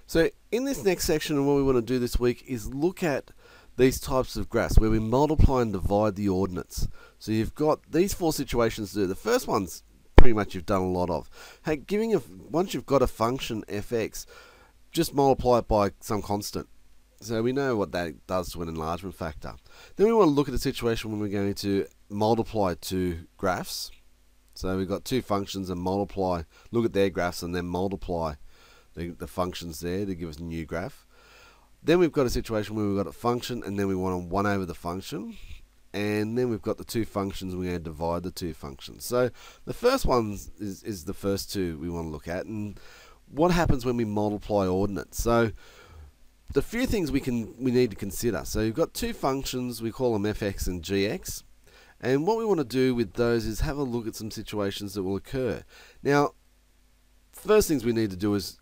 So in this next section, what we want to do this week is look at these types of graphs where we multiply and divide the ordinates. So you've got these four situations to do. The first one's pretty much you've done a lot of. Hey, once you've got a function fx, just multiply it by some constant. So we know what that does to an enlargement factor. Then we want to look at a situation when we're going to multiply two graphs. So we've got two functions and multiply, look at their graphs and then multiply the functions there to give us a new graph. Then we've got a situation where we've got a function and then we want to 1 over the function. And then we've got the two functions, we're going to divide the two functions. So the first one is the first two we want to look at. And what happens when we multiply ordinates? So the few things we need to consider. So you've got two functions, we call them fx and gx. And what we want to do with those is have a look at some situations that will occur. Now, first things we need to do is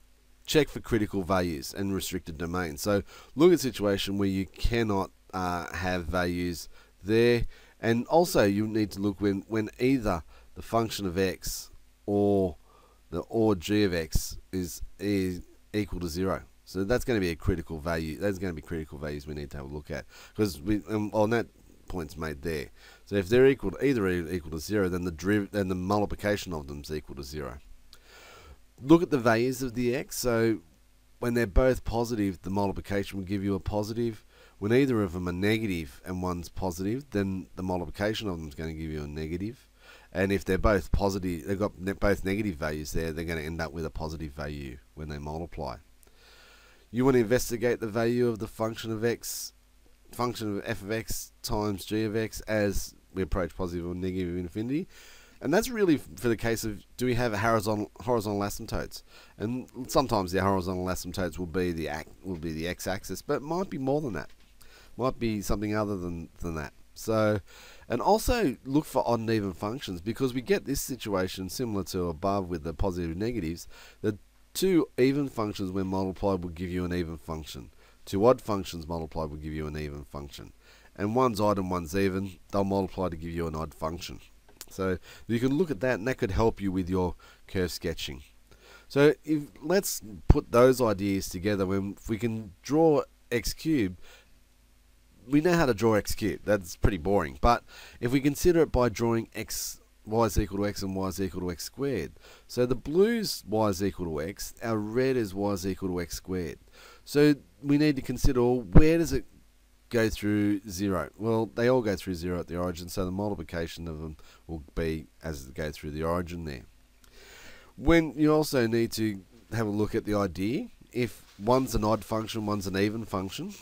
check for critical values and restricted domains. So look at a situation where you cannot have values there. And also you need to look when either the function of x or g of x is equal to 0. So that's going to be a critical value. Those are going to be critical values we need to have a look at. Because on that point's made there. So if they're either equal to 0, then the multiplication of them is equal to 0. Look at the values of the x. So when they're both positive, the multiplication will give you a positive. When either of them are negative and one's positive, then the multiplication of them is going to give you a negative. And if they're both positive, they've got both negative values there, they're going to end up with a positive value when they multiply. You want to investigate the value of the function of x, function of f of x times g of x as we approach positive or negative infinity. And that's really for the case of, do we have a horizontal asymptotes? And sometimes the horizontal asymptotes will be the x-axis, but it might be more than that. Might be something other than that. So, and also look for odd and even functions, because we get this situation similar to above with the positive and negatives. The two even functions when multiplied will give you an even function. Two odd functions multiplied will give you an even function. And one's odd and one's even, they'll multiply to give you an odd function. So you can look at that, and that could help you with your curve sketching. So let's put those ideas together. If we can draw x cubed, we know how to draw x cubed. That's pretty boring. But if we consider it by drawing y is equal to x and y is equal to x squared. So the blue's y is equal to x, our red is y is equal to x squared. So we need to consider, where does it go through 0? Well, they all go through 0 at the origin, so the multiplication of them will be as they go through the origin there. When you also need to have a look at the idea, if one's an odd function, one's an even function,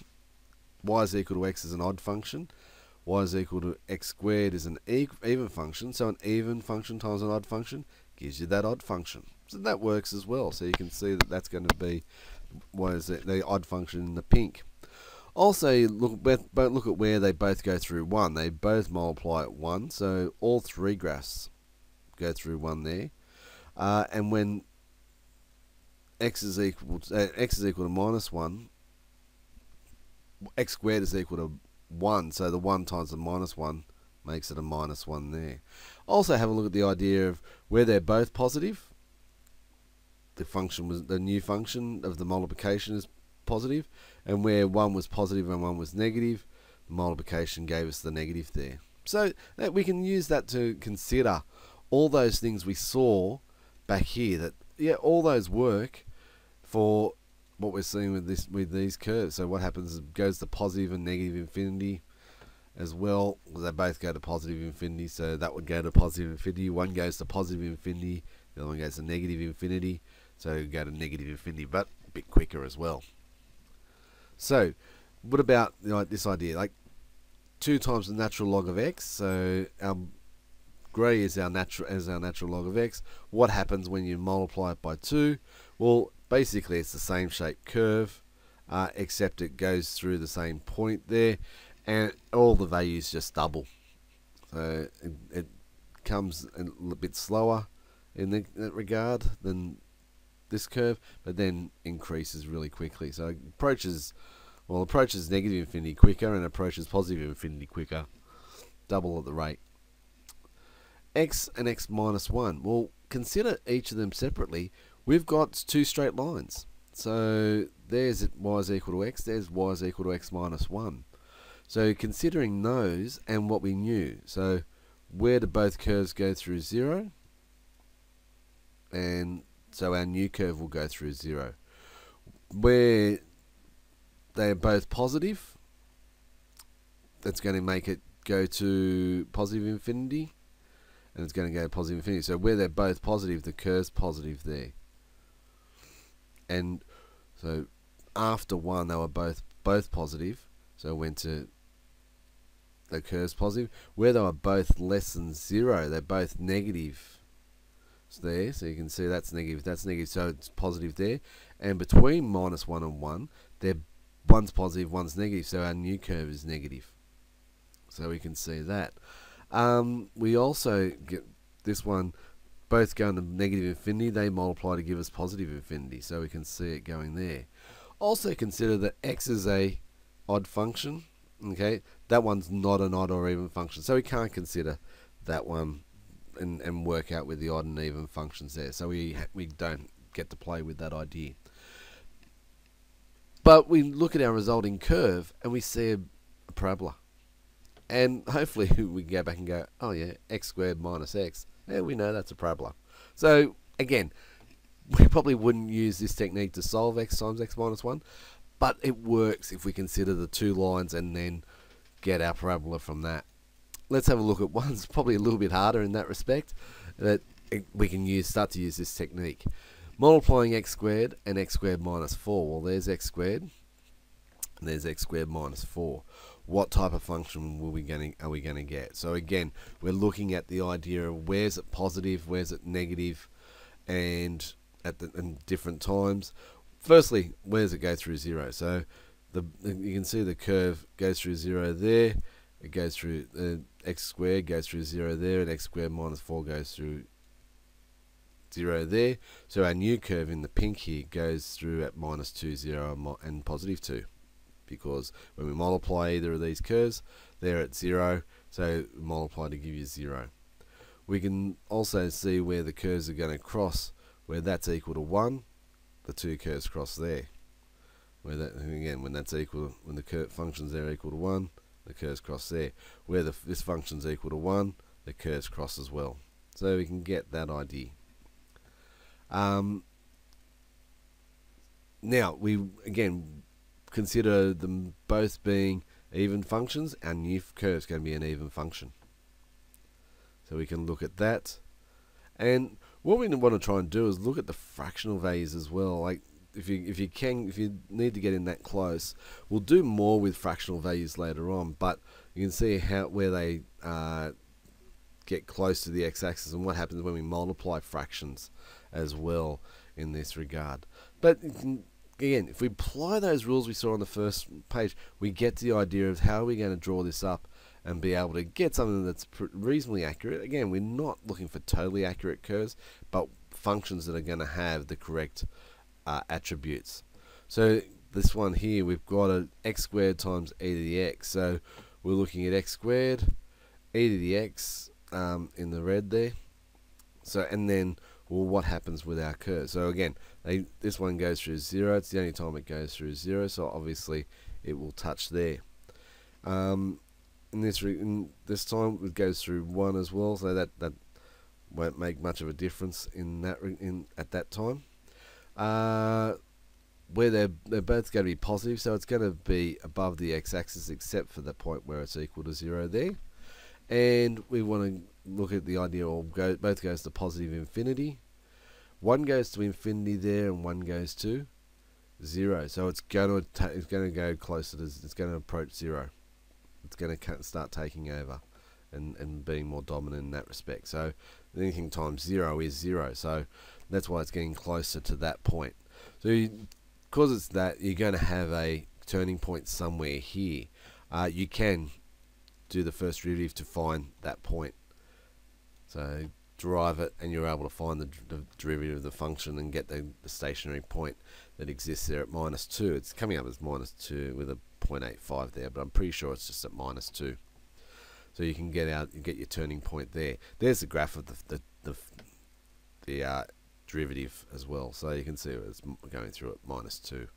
y is equal to x is an odd function, y is equal to x squared is an even function, so an even function times an odd function gives you that odd function. So that works as well, so you can see that that's going to be the odd function in the pink. Also, look at where they both go through 1. They both multiply at 1, so all three graphs go through 1 there. And when x is equal to minus 1, x squared is equal to 1, so the 1 times the minus 1 makes it a minus 1 there. Also have a look at the idea of where they're both positive. The new function of the multiplication is positive, and where one was positive and one was negative, the multiplication gave us the negative there. So that we can use that to consider all those things we saw back here, that all those work for what we're seeing with these curves. So what happens is it goes to positive and negative infinity as well, because they both go to positive infinity, so that would go to positive infinity. One goes to positive infinity, the other one goes to negative infinity, so it would go to negative infinity, but a bit quicker as well. So what about this idea, like 2 times the natural log of x? So our grey is our natural log of x. What happens when you multiply it by 2? Well, basically it's the same shaped curve, except it goes through the same point there, and all the values just double. So it comes a little bit slower in that regard than this curve, but then increases really quickly. So it approaches negative infinity quicker and approaches positive infinity quicker, double at the rate. X and x minus 1. Well, consider each of them separately. We've got two straight lines. So there's y is equal to x, there's y is equal to x minus 1. So considering those and what we knew, so where do both curves go through 0? And so our new curve will go through 0. Where they're both positive, that's going to make it go to positive infinity, and it's going to go to positive infinity. So where they're both positive, the curve's positive there. And so after 1, they were both positive, so it went to the curve's positive. Where they were both less than 0, they're both negative. There, so you can see that's negative, so it's positive there. And between minus 1 and 1, they're one's positive, one's negative, so our new curve is negative. So we can see that. We also get this one, both going to negative infinity, they multiply to give us positive infinity, so we can see it going there. Also consider that x is a odd function. Okay, that one's not an odd or even function, so we can't consider that one and work out with the odd and even functions there. So we don't get to play with that idea. But we look at our resulting curve and we see a parabola. And hopefully we can go back and go, oh yeah, x squared minus x. Yeah, we know that's a parabola. So again, we probably wouldn't use this technique to solve x times x minus 1, but it works if we consider the two lines and then get our parabola from that. Let's have a look at one. It's probably a little bit harder in that respect, that we can start to use this technique. Multiplying x squared and x squared minus 4. Well, there's x squared, and there's x squared minus 4. What type of function are we going to get? So again, we're looking at the idea of where's it positive, where's it negative, and at different times. Firstly, where does it go through 0? So you can see the curve goes through 0 there. It goes through x squared goes through 0 there, and x squared minus 4 goes through 0 there. So our new curve in the pink here goes through at minus 2, 0, and positive 2. Because when we multiply either of these curves, they're at 0, so multiply to give you 0. We can also see where the curves are going to cross, where that's equal to 1, the two curves cross there. Where that, again, when that's equal, when the curve functions there equal to 1, the curves cross there. Where this function's equal to 1, the curves cross as well. So we can get that idea. Now, we again consider them both being even functions. Our new curve is going to be an even function. So we can look at that. And what we want to try and do is look at the fractional values as well. Like if you need to get in that close, we'll do more with fractional values later on. But you can see where they get close to the x-axis and what happens when we multiply fractions as well in this regard. But again, if we apply those rules we saw on the first page, we get the idea of how we're going to draw this up and be able to get something that's reasonably accurate. Again, we're not looking for totally accurate curves, but functions that are going to have the correct attributes. So this one here, we've got an x squared times e to the x. So we're looking at x squared, e to the x in the red there. So and then, well, what happens with our curve? So again, this one goes through 0. It's the only time it goes through 0. So obviously it will touch there. In this time it goes through 1 as well. So that won't make much of a difference in that at that time. Where they're both going to be positive, so it's going to be above the x-axis except for the point where it's equal to 0 there. And we want to look at the idea of both goes to positive infinity. One goes to infinity there, and one goes to 0. So it's going to go closer to, it's going to approach 0. It's going to start taking over and being more dominant in that respect. So anything times 0 is 0. So that's why it's getting closer to that point. So because it's that, you're going to have a turning point somewhere here. You can do the first derivative to find that point. So derive it, and you're able to find the derivative of the function and get the stationary point that exists there at minus 2. It's coming up as minus 2 with a 0.85 there, but I'm pretty sure it's just at minus 2. So you can get your turning point there. There's the graph of the derivative as well. So you can see it's going through at -2.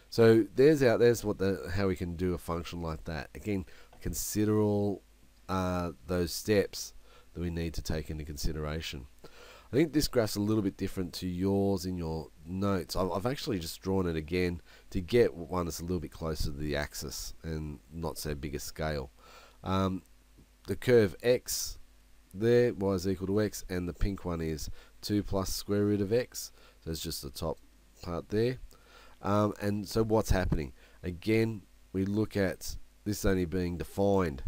So there's how we can do a function like that. Again, consider all those steps that we need to take into consideration. I think this graph's a little bit different to yours in your notes. I've actually just drawn it again to get one that's a little bit closer to the axis and not so big a scale. The curve x there, y is equal to x, and the pink one is 2 plus square root of x. So it's just the top part there. And so what's happening? Again, we look at this only being defined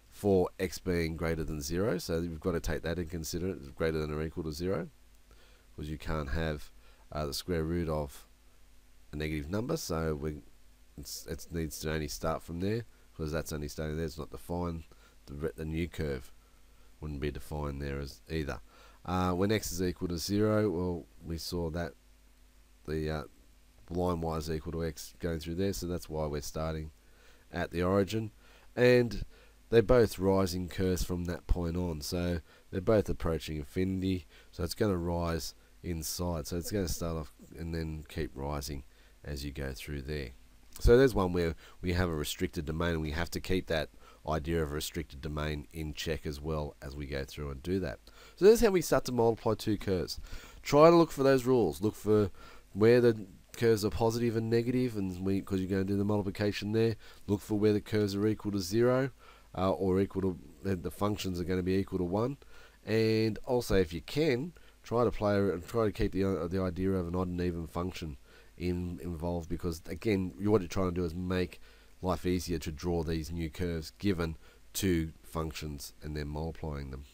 for x being greater than 0, so you've got to take that into consideration, greater than or equal to 0, because you can't have the square root of a negative number, so it needs to only start from there, because that's only starting there, it's not defined. The new curve wouldn't be defined there as either. When x is equal to 0, well, we saw that the line y is equal to x going through there, so that's why we're starting at the origin, and they're both rising curves from that point on, so they're both approaching infinity, so it's going to rise inside, so it's going to start off and then keep rising as you go through there. So there's one where we have a restricted domain, and we have to keep that idea of a restricted domain in check as well as we go through and do that. So there's how we start to multiply two curves. Try to look for those rules, look for where the curves are positive and negative, and because you're going to do the multiplication there, look for where the curves are equal to 0, or equal to, the functions are going to be equal to 1, and also if you can, try to keep the idea of an odd and even function involved, because again, what you're trying to do is make life easier to draw these new curves given two functions and then multiplying them.